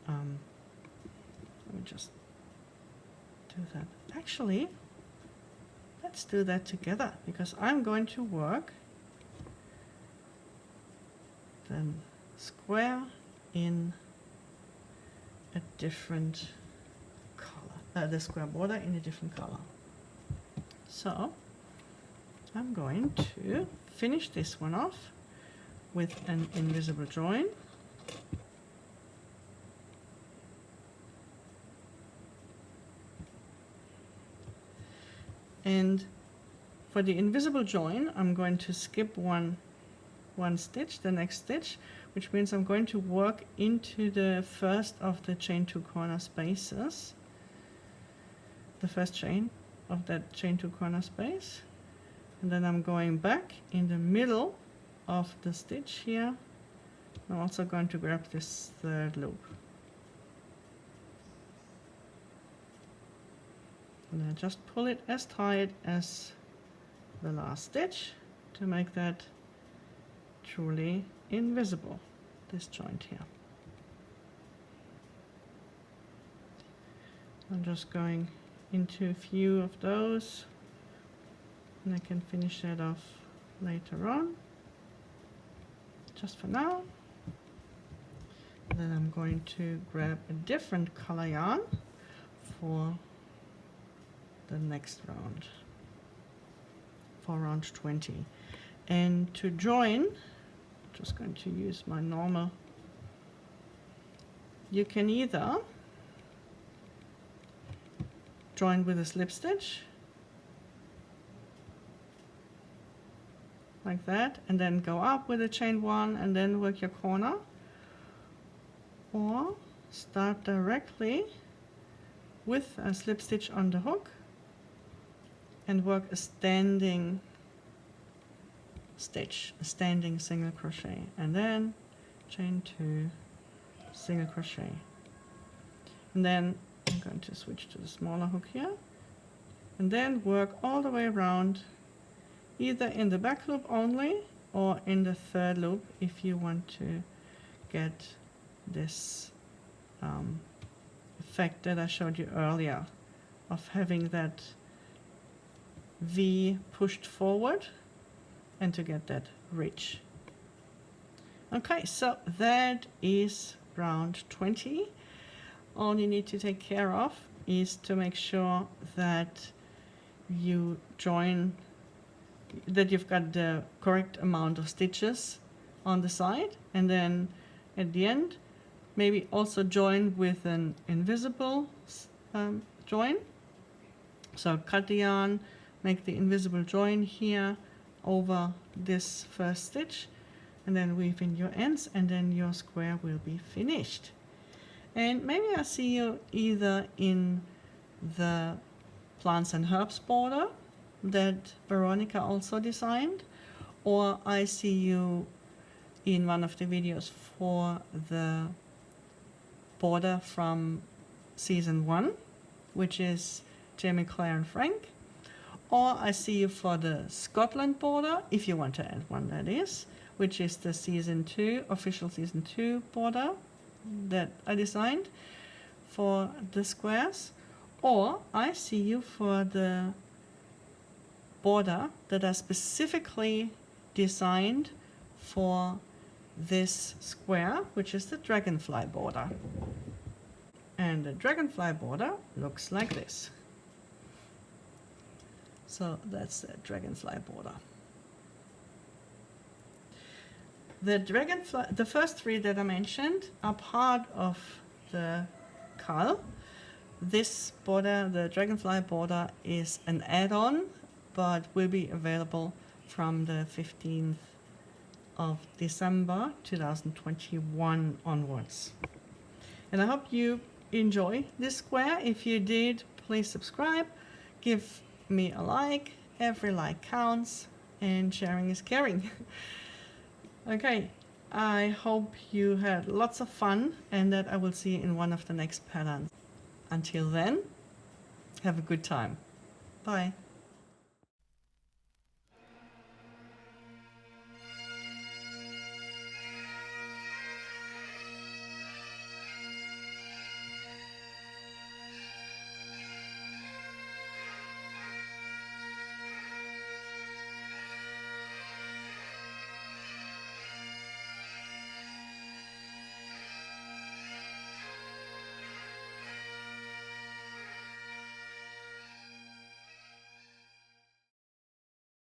me just do that. Actually, let's do that together, because I'm going to work the square in a different color, the square border in a different color. So I'm going to finish this one off with an invisible join. And for the invisible join, I'm going to skip one stitch, the next stitch, which means I'm going to work into the first of the chain 2 corner spaces, the first chain of that chain 2 corner space, and then I'm going back in the middle of the stitch here. I'm also going to grab this 3rd loop. And I just pull it as tight as the last stitch to make that truly invisible, this joint here. I'm just going into a few of those, and I can finish that off later on. Just for now. Then I'm going to grab a different color yarn for the next round, for round 20. And to join, just going to use my normal, you can either join with a slip stitch like that, and then go up with a chain 1 and then work your corner, or start directly with a slip stitch on the hook and work a standing stitch, a standing single crochet, and then chain 2, single crochet. And then I'm going to switch to the smaller hook here, and then work all the way around, either in the back loop only or in the third loop if you want to get this effect that I showed you earlier of having that V pushed forward and to get that ridge. Okay, so that is round 20. All you need to take care of is to make sure that you join, that you've got the correct amount of stitches on the side, and then at the end maybe also join with an invisible join. So cut the yarn, make the invisible join here over this first stitch, and then weave in your ends, and then your square will be finished. And maybe I'll see you either in the plants and herbs border that Veronica also designed, or I see you in one of the videos for the border from season 1, which is Jamie, Claire and Frank, or I see you for the Scotland border, if you want to add one, that is, which is the season 2, official season 2 border that I designed for the squares, or I see you for the border that I specifically designed for this square, which is the Dragonfly border. And the Dragonfly border looks like this. So that's the Dragonfly border. The Dragonfly, the first 3 that I mentioned, are part of the cull. This border, the Dragonfly border, is an add-on, but will be available from the 15th of December 2021 onwards. And I hope you enjoy this square. If you did, please subscribe, give me a like. Every like counts, and sharing is caring. Okay, I hope you had lots of fun and that I will see you in one of the next patterns. Until then, have a good time. Bye.